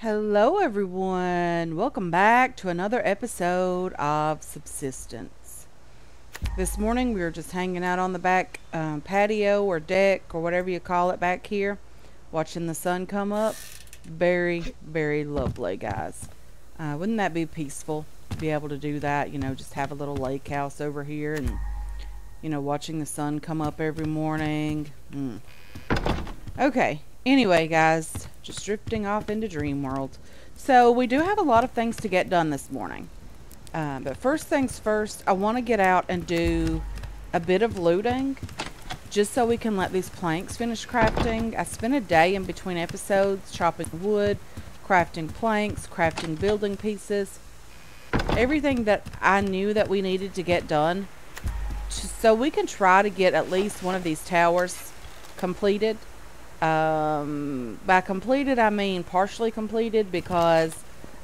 Hello, everyone. Welcome back to another episode of Subsistence. This morning we were just hanging out on the back patio or deck or whatever you call it back here, watching the sun come up. Very, very lovely, guys. Wouldn't that be peaceful to be able to do that? You know, just have a little lake house over here and, watching the sun come up every morning. Okay. Anyway, guys, just drifting off into dream world. So we do have a lot of things to get done this morning. But first things first, I want to get out and do a bit of looting just so we can let these planks finish crafting. I spent a day in between episodes chopping wood, crafting planks, crafting building pieces. Everything that I knew that we needed to get done so we can try to get at least one of these towers completed. By completed, I mean partially completed because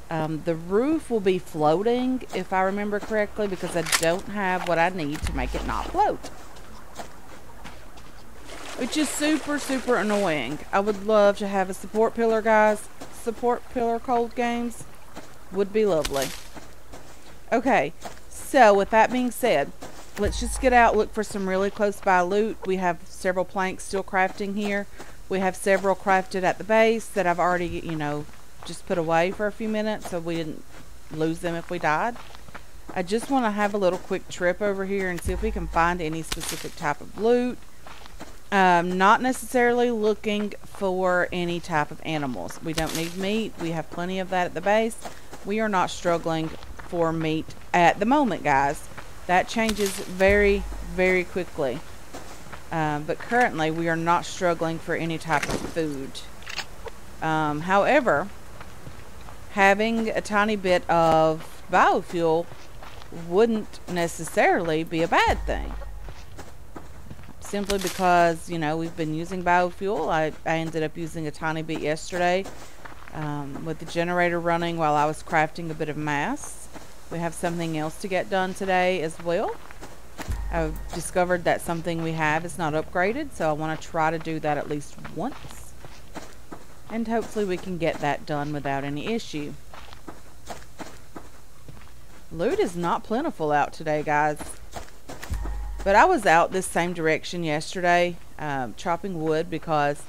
the roof will be floating, if I remember correctly, because I don't have what I need to make it not float. Which is super, super annoying. I would love to have a support pillar, guys. Support pillar cold games would be lovely. Okay, so with that being said, let's just get out, look for some really close by loot. We have several planks still crafting here. We have several crafted at the base that I've already, just put away for a few minutes so we didn't lose them if we died. I just want to have a little quick trip over here and see if we can find any specific type of loot. Not necessarily looking for any type of animals. We don't need meat. We have plenty of that at the base. We are not struggling for meat at the moment, guys. That changes very, very quickly. But currently we are not struggling for any type of food. However, having a tiny bit of biofuel wouldn't necessarily be a bad thing. Simply because, we've been using biofuel. I ended up using a tiny bit yesterday with the generator running while I was crafting a bit of mass. We have something else to get done today as well. I've discovered that something we have is not upgraded, so I want to try to do that at least once. And hopefully we can get that done without any issue. Loot is not plentiful out today, guys. But I was out this same direction yesterday, chopping wood, because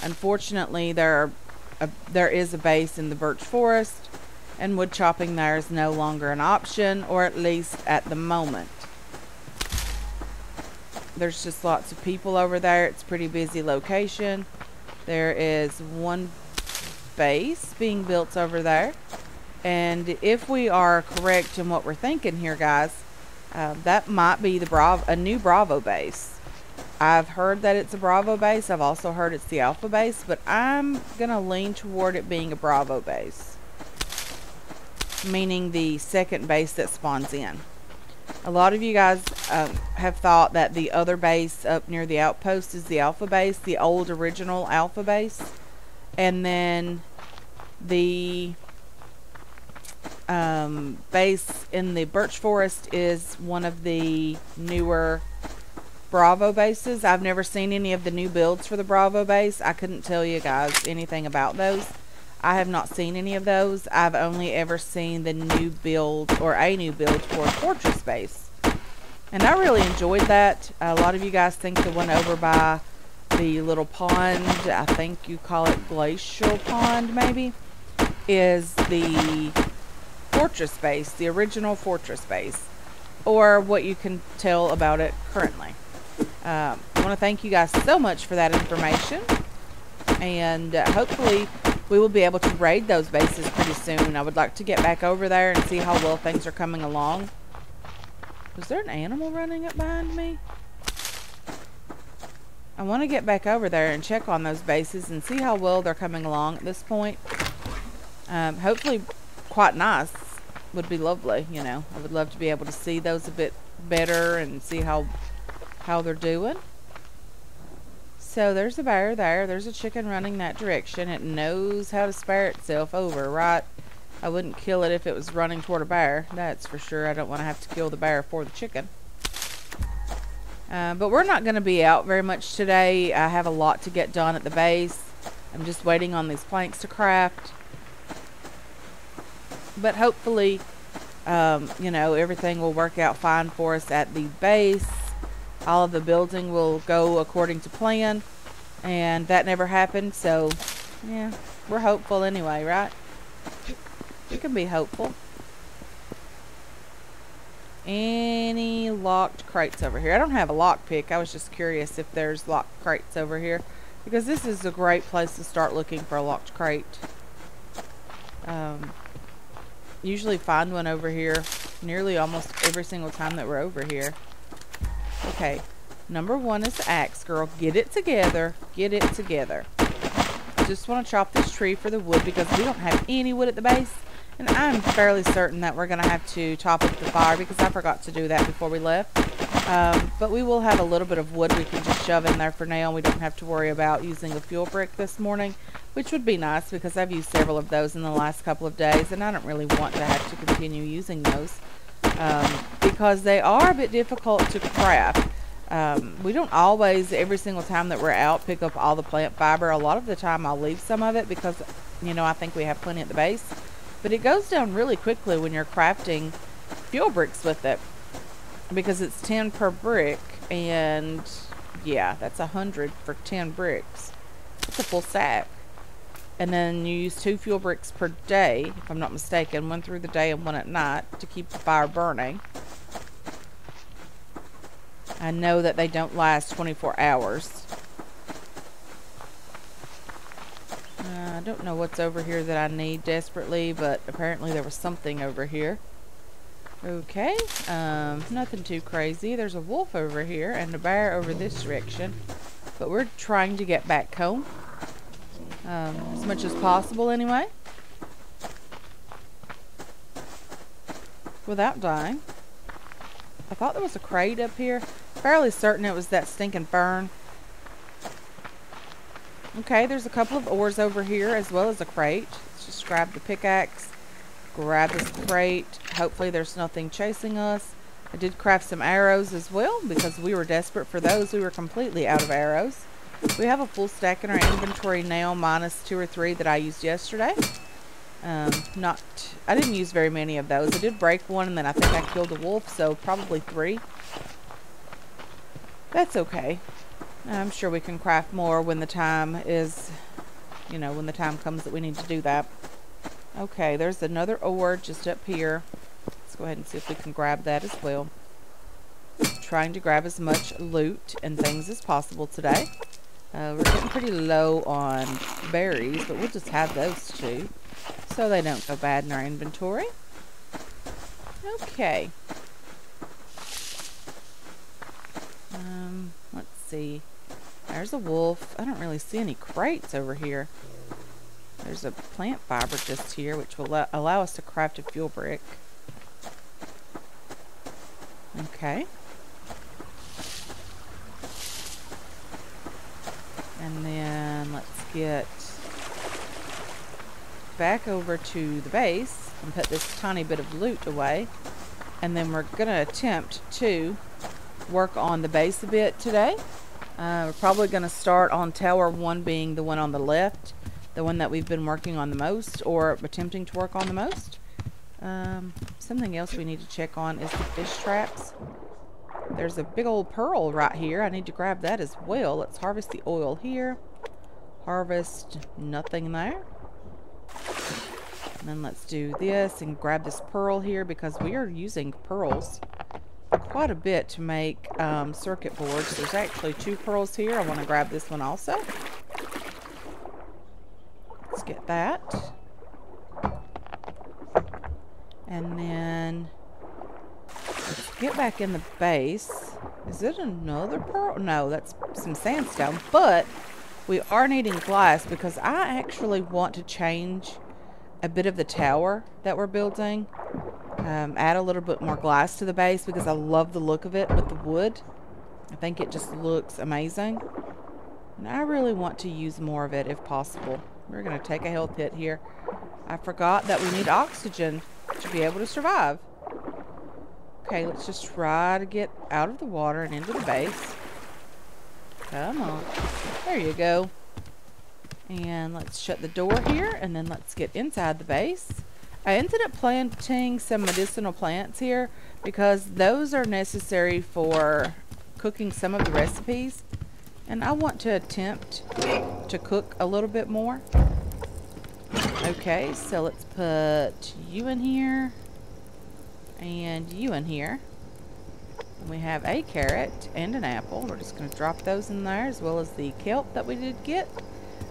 unfortunately there is a base in the birch forest, and wood chopping there is no longer an option, or at least at the moment. There's just lots of people over there. It's a pretty busy location. There is one base being built over there. And if we are correct in what we're thinking here, guys, that might be a new Bravo base. I've heard that it's a Bravo base. I've also heard it's the Alpha base. But I'm going to lean toward it being a Bravo base. Meaning the second base that spawns in. A lot of you guys have thought that the other base up near the outpost is the Alpha base, the old original Alpha base. And then the base in the birch forest is one of the newer Bravo bases. I've never seen any of the new builds for the Bravo base. I couldn't tell you guys anything about those. I have not seen any of those. I've only ever seen the new build, or a new build for a fortress base. And I really enjoyed that. A lot of you guys think the one over by the little pond, I think you call it Glacial Pond maybe, is the fortress base, the original fortress base. Or what you can tell about it currently. I want to thank you guys so much for that information. And hopefully we will be able to raid those bases pretty soon. I would like to get back over there and see how well things are coming along. Was there an animal running up behind me? I want to get back over there and check on those bases and see how well they're coming along at this point. Hopefully quite nice would be lovely, I would love to be able to see those a bit better and see how they're doing. So there's a bear there. There's a chicken running that direction. It knows how to spare itself over, right? I wouldn't kill it if it was running toward a bear. That's for sure. I don't want to have to kill the bear for the chicken. But we're not going to be out very much today. I have a lot to get done at the base. I'm just waiting on these planks to craft. But hopefully, you know, everything will work out fine for us at the base. All of the building will go according to plan. And that never happened, so, yeah, we're hopeful anyway, right? We can be hopeful. Any locked crates over here? I don't have a lock pick. I was just curious if there's locked crates over here, because this is a great place to start looking for a locked crate. Usually find one over here nearly almost every single time that we're over here. Okay, number one is the axe, girl. Get it together. Get it together. I just want to chop this tree for the wood because we don't have any wood at the base. And I'm fairly certain that we're going to have to top up the fire because I forgot to do that before we left. But we will have a little bit of wood we can just shove in there for now. We don't have to worry about using a fuel brick this morning, which would be nice because I've used several of those in the last couple of days, and I don't really want to have to continue using those because they are a bit difficult to craft. We don't always, every single time that we're out, pick up all the plant fiber. A lot of the time I'll leave some of it because, you know, I think we have plenty at the base. But it goes down really quickly when you're crafting fuel bricks with it, because it's 10 per brick, and yeah, that's 100 for 10 bricks. It's a full stack. And then you use 2 fuel bricks per day, if I'm not mistaken, one through the day and one at night to keep the fire burning. I know that they don't last 24 hours. I don't know what's over here that I need desperately, but apparently there was something over here. Okay, nothing too crazy. There's a wolf over here and a bear over this direction, but we're trying to get back home as much as possible anyway, without dying. I thought there was a crate up here. Fairly certain it was that stinking fern. Okay, there's a couple of ores over here as well as a crate. Let's just grab the pickaxe, grab this crate. Hopefully there's nothing chasing us. I did craft some arrows as well because we were desperate for those. We were completely out of arrows. We have a full stack in our inventory now, minus 2 or 3 that I used yesterday. I didn't use very many of those. I did break one, and then I think I killed a wolf, so probably 3. That's okay. I'm sure we can craft more when the time is, you know, when the time comes that we need to do that. Okay, there's another ore just up here. Let's go ahead and see if we can grab that as well. Trying to grab as much loot and things as possible today. We're getting pretty low on berries, but we'll just have those too, so they don't go bad in our inventory. Okay. Let's see. There's a wolf. I don't really see any crates over here. There's a plant fiber just here, which will allow us to craft a fuel brick. Okay. And then let's get back over to the base and put this tiny bit of loot away. And then we're going to attempt to work on the base a bit today. We're probably going to start on Tower 1 being the one on the left, the one that we've been working on the most, or attempting to work on the most. Something else we need to check on is the fish traps. There's a big old pearl right here. I need to grab that as well. Let's harvest the oil here. Harvest, nothing there. And then let's do this and grab this pearl here because we are using pearls quite a bit to make circuit boards. There's actually 2 pearls here. I want to grab this one also. Let's get that. And then let's get back in the base. Is it another pearl? No, that's some sandstone. But we are needing glass because I actually want to change a bit of the tower that we're building. Add a little bit more glass to the base because I love the look of it with the wood. I think it just looks amazing. And I really want to use more of it if possible. We're going to take a health hit here. I forgot that we need oxygen to be able to survive. Okay, let's just try to get out of the water and into the base. Come on. There you go. And let's shut the door here, and then let's get inside the base. I ended up planting some medicinal plants here because those are necessary for cooking some of the recipes, and I want to attempt to cook a little bit more. Okay, so let's put you in here and you in here. We have a carrot and an apple. We're just going to drop those in there, as well as the kelp that we did get.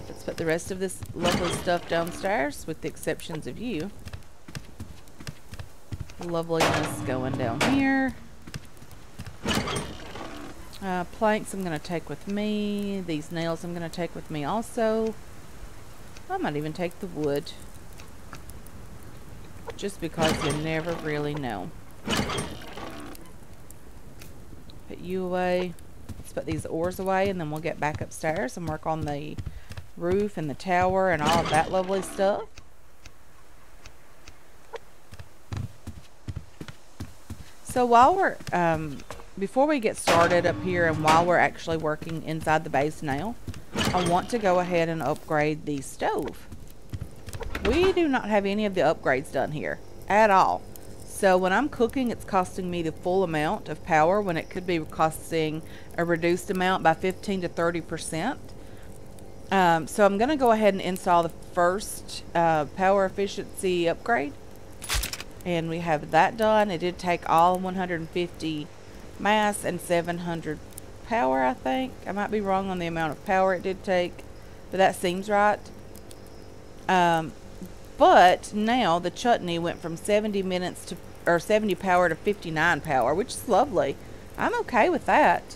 Let's put the rest of this lovely stuff downstairs, with the exceptions of you. Loveliness going down here. Planks I'm going to take with me. These nails I'm going to take with me also. I might even take the wood, just because you never really know. Put you away. Let's put these oars away, and then we'll get back upstairs and work on the roof and the tower and all of that lovely stuff. So while we're before we get started up here, and while we're actually working inside the base now, I want to go ahead and upgrade the stove. We do not have any of the upgrades done here at all. So when I'm cooking, it's costing me the full amount of power when it could be costing a reduced amount by 15 to 30%. So I'm going to go ahead and install the first power efficiency upgrade. And we have that done. It did take all 150 mass and 700 power, I think. I might be wrong on the amount of power it did take, but that seems right. But now the chutney went from 70 minutes to, or 70 power to 59 power, which is lovely. I'm okay with that.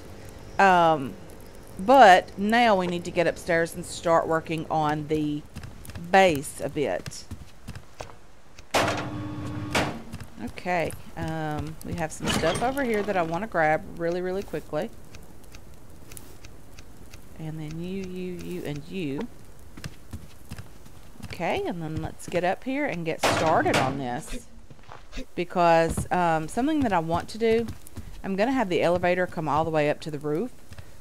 But now we need to get upstairs and start working on the base a bit. Okay, we have some stuff over here that I want to grab really quickly. And then you, and you. Okay, and then let's get up here and get started on this. Because something that I want to do, I'm going to have the elevator come all the way up to the roof.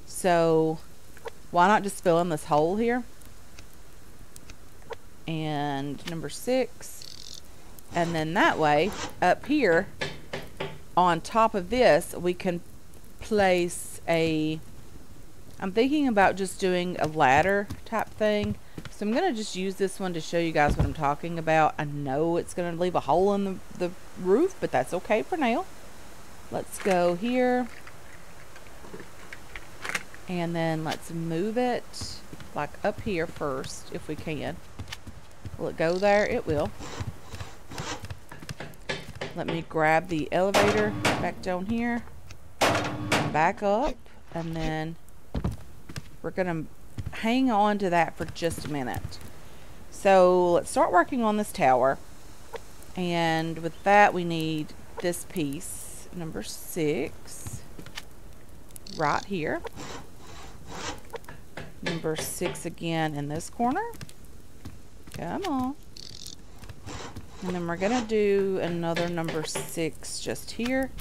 So why not just fill in this hole here? And number 6. And then that way, up here, on top of this, we can place a... I'm thinking about just doing a ladder type thing. So I'm going to just use this one to show you guys what I'm talking about. I know it's going to leave a hole in the roof, but that's okay for now. Let's go here. And then let's move it like up here first, if we can. Will it go there? It will. Let me grab the elevator back down here, back up, and then we're going to hang on to that for just a minute. So let's start working on this tower. And with that, we need this piece, number 6, right here. Number 6 again in this corner. Come on. And then we're going to do another number 6 just here.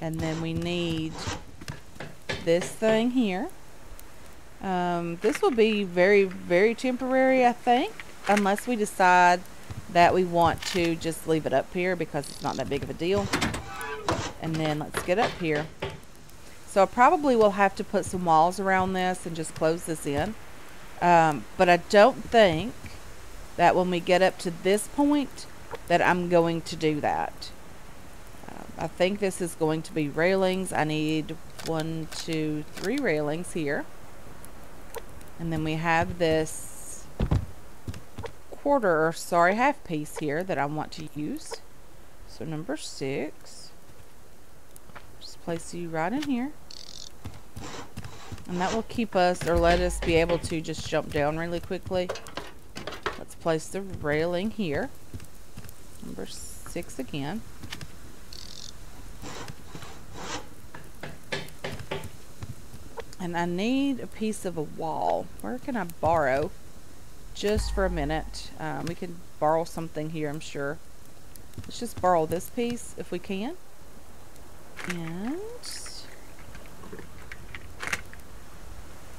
And then we need this thing here. This will be very temporary, I think, unless we decide that we want to just leave it up here because it's not that big of a deal. And then let's get up here. So I probably will have to put some walls around this and just close this in. But I don't think that when we get up to this point that I'm going to do that. I think this is going to be railings. I need 1, 2, 3 railings here. And then we have this half piece here that I want to use. So number 6. Just place you right in here. And that will keep us, or let us be able to just jump down really quickly. Let's place the railing here. Number 6 again. And I need a piece of a wall. Where can I borrow? Just for a minute. We can borrow something here, I'm sure. Let's just borrow this piece if we can. And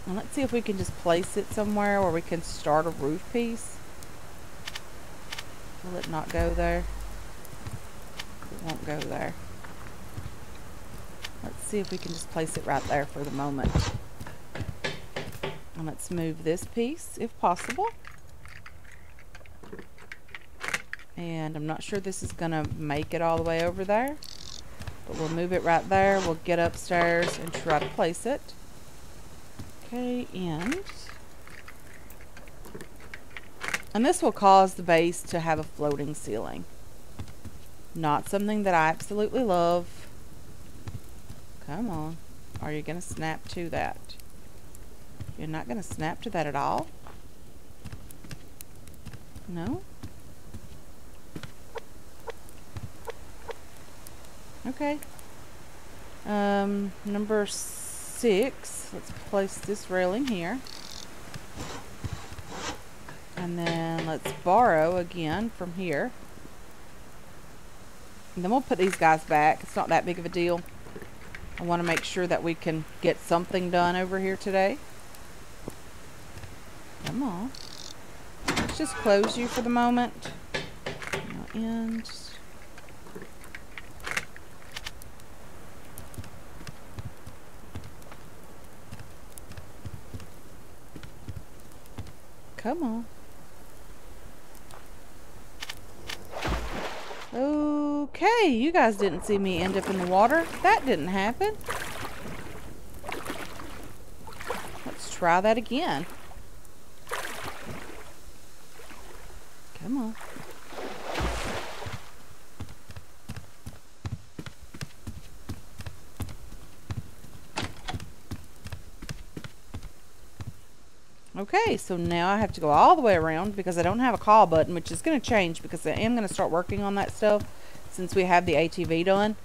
And let's see if we can just place it somewhere where we can start a roof piece. Will it not go there? It won't go there. Let's see if we can just place it right there for the moment. And let's move this piece if possible. And I'm not sure this is gonna make it all the way over there, but we'll move it right there. We'll get upstairs and try to place it. Okay, and this will cause the base to have a floating ceiling. Not something that I absolutely love. Come on. Are you going to snap to that? You're not going to snap to that at all? No? Okay. Number 6. Let's place this railing here. And then let's borrow again from here. And then we'll put these guys back. It's not that big of a deal. I want to make sure that we can get something done over here today. Come on. Let's just close you for the moment. And come on. Okay, you guys didn't see me end up in the water. That didn't happen. Let's try that again. Come on. Okay, so now I have to go all the way around because I don't have a call button, which is going to change because I am going to start working on that stuff since we have the ATV done.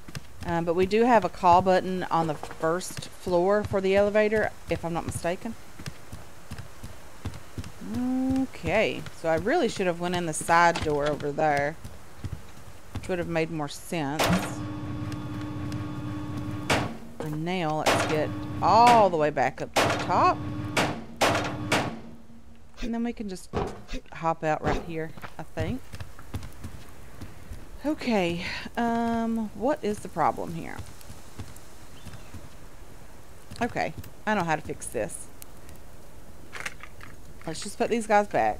But we do have a call button on the first floor for the elevator, if I'm not mistaken. Okay, so I really should have went in the side door over there, which would have made more sense. And now let's get all the way back up to the top. And then we can just hop out right here, I think. Okay, what is the problem here? Okay, I know how to fix this. Let's just put these guys back.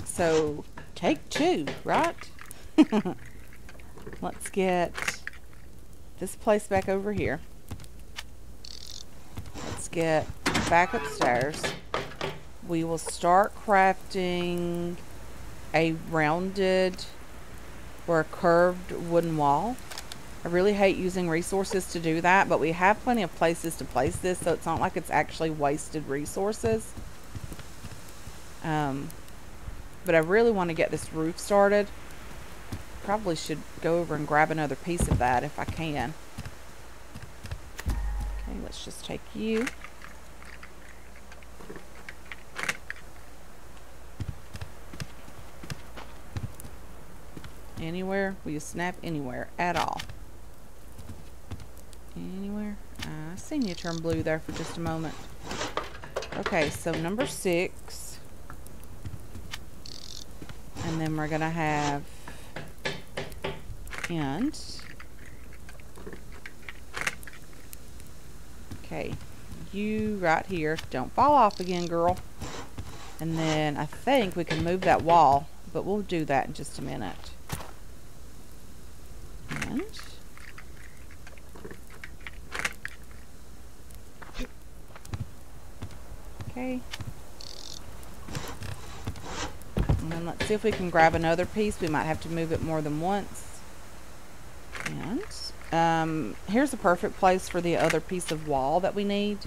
So, take 2, right? Let's get this place back over here. Let's get back upstairs. We will start crafting a rounded or a curved wooden wall. I really hate using resources to do that, but we have plenty of places to place this, so it's not like it's actually wasted resources. But I really want to get this roof started. Probably should go over and grab another piece of that if I can. Okay, let's just take you. Anywhere? Will you snap anywhere at all? Anywhere? I seen you turn blue there for just a moment. Okay, so number 6. And then we're gonna have end. Okay, you right here. Don't fall off again, girl. And then I think we can move that wall, but we'll do that in just a minute. And okay. And then let's see if we can grab another piece. We might have to move it more than once. And here's a perfect place for the other piece of wall that we need.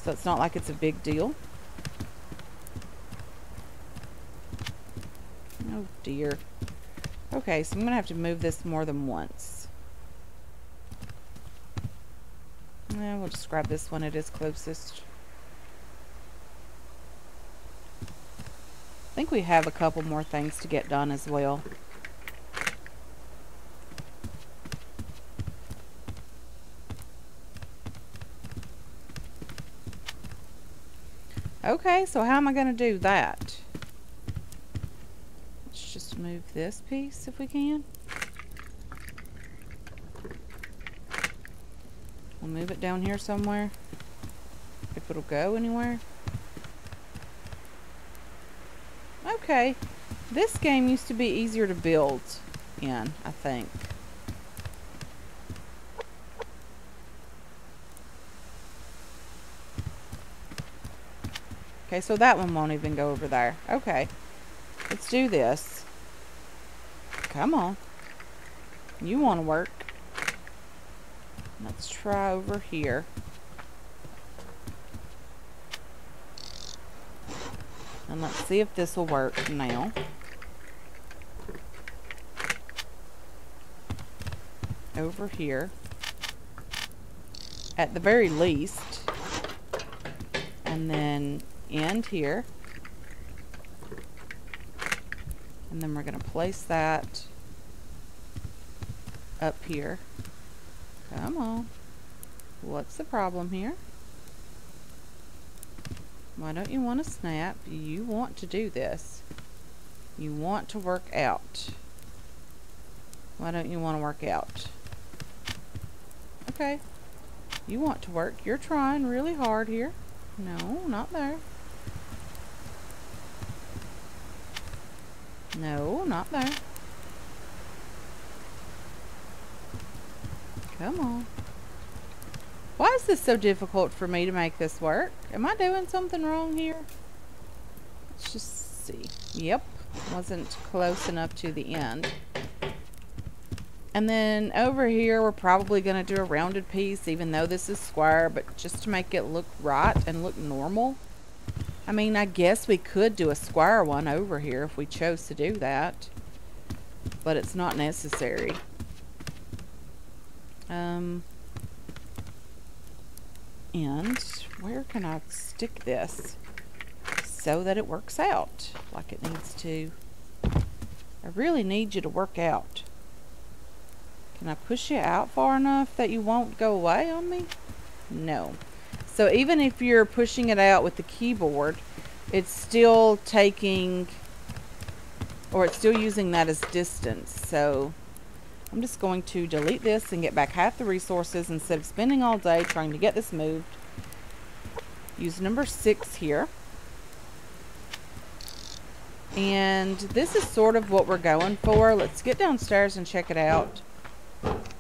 So it's not like it's a big deal. Oh dear. Okay, so I'm going to have to move this more than once. And we'll just grab this one. It is closest. I think we have a couple more things to get done as well. Okay, so how am I going to do that? Let's just move this piece if we can. We'll move it down here somewhere, if it'll go anywhere. Okay, this game used to be easier to build in, I think. Okay, so that one won't even go over there. Okay, let's do this. Come on. You want to work. Let's try over here. And let's see if this will work now. Over here. At the very least. And then end here. And then we're going to place that up here. Come on. What's the problem here? Why don't you want to snap? You want to do this. You want to work out. Why don't you want to work out? Okay. You want to work. You're trying really hard here. No, not there. No, not there. Come on. Why is this so difficult for me to make this work? Am I doing something wrong here? Let's just see. Yep. Wasn't close enough to the end. And then over here we're probably going to do a rounded piece, even though this is square, but just to make it look right and look normal. I mean, I guess we could do a square one over here if we chose to do that, but it's not necessary. And where can I stick this so that it works out like it needs to? I really need you to work out. Can I push you out far enough that you won't go away on me? No. So even if you're pushing it out with the keyboard, it's still taking, or it's still using that as distance. So I'm just going to delete this and get back half the resources instead of spending all day trying to get this moved. Use number 6 here. And this is sort of what we're going for. Let's get downstairs and check it out.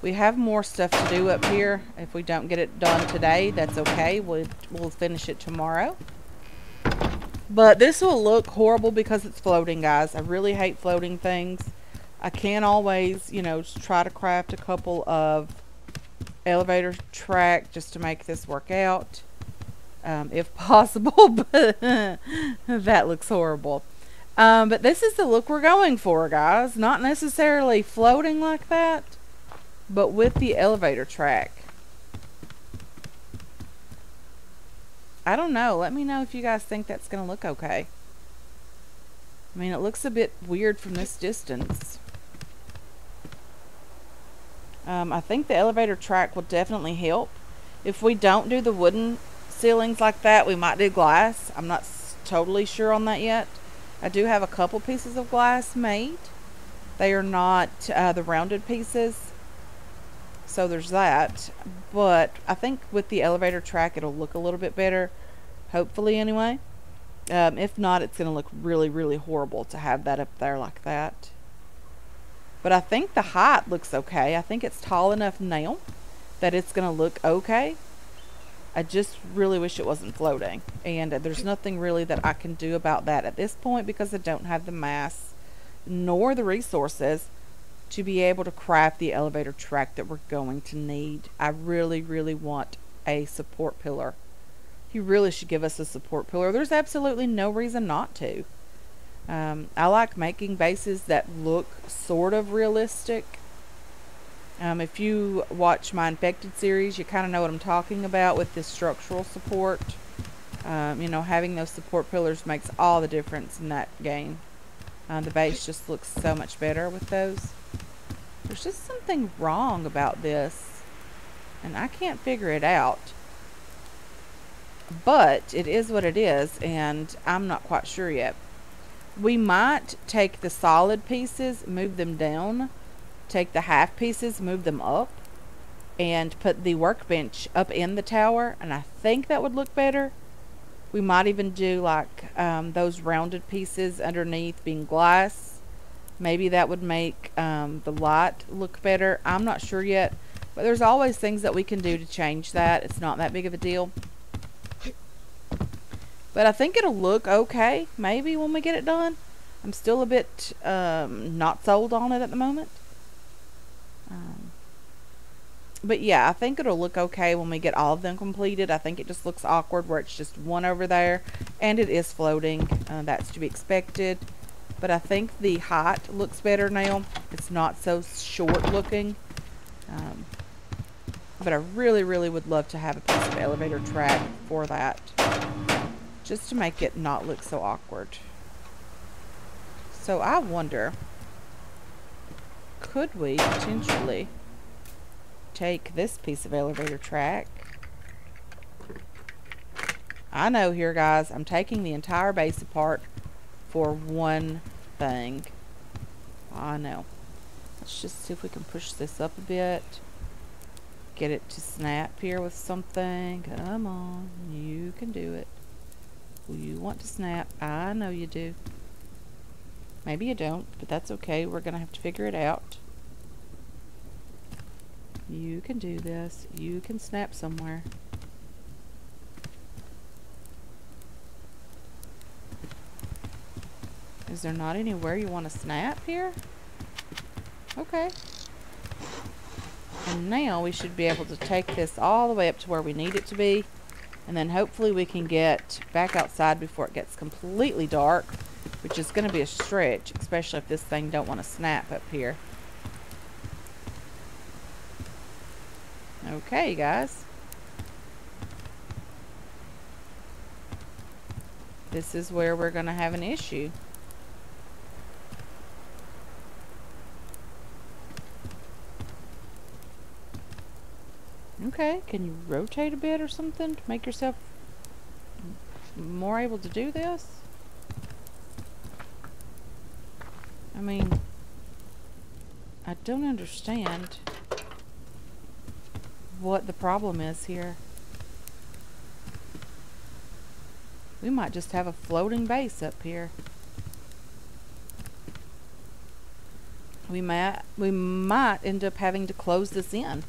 We have more stuff to do up here. If we don't get it done today, that's okay. We'll finish it tomorrow. But this will look horrible because it's floating, guys. I really hate floating things. I can always, you know, try to craft a couple of elevator track just to make this work out, if possible, but that looks horrible. But this is the look we're going for, guys. Not necessarily floating like that, but with the elevator track. I don't know. Let me know if you guys think that's going to look okay. I mean, it looks a bit weird from this distance. I think the elevator track will definitely help. If we don't do the wooden ceilings like that, we might do glass. I'm not totally sure on that yet. I do have a couple pieces of glass made. They are not the rounded pieces. So there's that. But I think with the elevator track, it'll look a little bit better. Hopefully, anyway. If not, it's going to look really, really horrible to have that up there like that. But I think the height looks okay. I think it's tall enough now that it's going to look okay. I just really wish it wasn't floating. And there's nothing really that I can do about that at this point because I don't have the mass nor the resources to be able to craft the elevator track that we're going to need. I really, really want a support pillar. You really should give us a support pillar. There's absolutely no reason not to. I like making bases that look sort of realistic. If you watch my Infected series, you kind of know what I'm talking about with this structural support. You know, having those support pillars makes all the difference in that game. The base just looks so much better with those. There's just something wrong about this, and I can't figure it out. But it is what it is, and I'm not quite sure yet. We might take the solid pieces, move them down, take the half pieces, move them up, and put the workbench up in the tower, and I think that would look better. We might even do like those rounded pieces underneath being glass. Maybe that would make the light look better. I'm not sure yet, but there's always things that we can do to change that. It's not that big of a deal. But I think it'll look okay, maybe, when we get it done. I'm still a bit not sold on it at the moment. But yeah, I think it'll look okay when we get all of them completed. I think it just looks awkward where it's just one over there, and it is floating. That's to be expected. But I think the height looks better now. It's not so short looking. But I really, really would love to have a piece of elevator track for that, just to make it not look so awkward. So I wonder, could we potentially take this piece of elevator track? I know here, guys, I'm taking the entire base apart for one thing. I know. Let's just see if we can push this up a bit. Get it to snap here with something. Come on, you can do it. You want to snap. I know you do. Maybe you don't, but that's okay. We're going to have to figure it out. You can do this. You can snap somewhere. Is there not anywhere you want to snap here? Okay. And now we should be able to take this all the way up to where we need it to be. And then hopefully we can get back outside before it gets completely dark, which is going to be a stretch, especially if this thing don't want to snap up here. Okay, guys. This is where we're going to have an issue. Okay, can you rotate a bit or something to make yourself more able to do this? I mean, I don't understand what the problem is here. We might just have a floating base up here. We might end up having to close this in.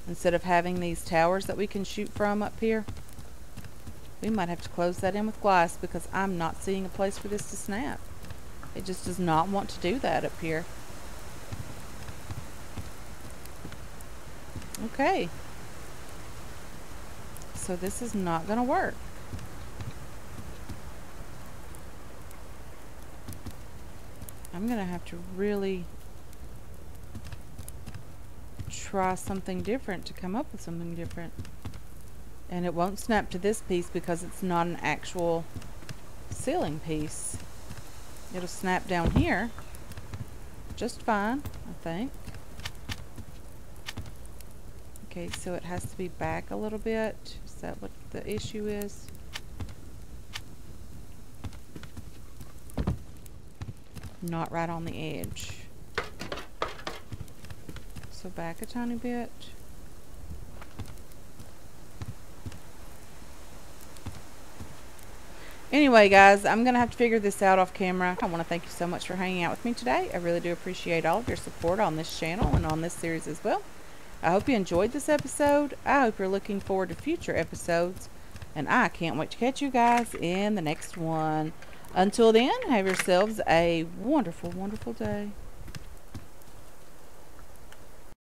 Instead of having these towers that we can shoot from up here, we might have to close that in with glass, because I'm not seeing a place for this to snap. It just does not want to do that up here. Okay. So this is not going to work. I'm going to have to really try something different to come up with something different. And it won't snap to this piece because it's not an actual ceiling piece. It'll snap down here just fine, I think. Okay, so it has to be back a little bit. Is that what the issue is? Not right on the edge. So back a tiny bit. Anyway, guys, I'm going to have to figure this out off camera. I want to thank you so much for hanging out with me today. I really do appreciate all of your support on this channel and on this series as well. I hope you enjoyed this episode. I hope you're looking forward to future episodes. And I can't wait to catch you guys in the next one. Until then, have yourselves a wonderful, wonderful day.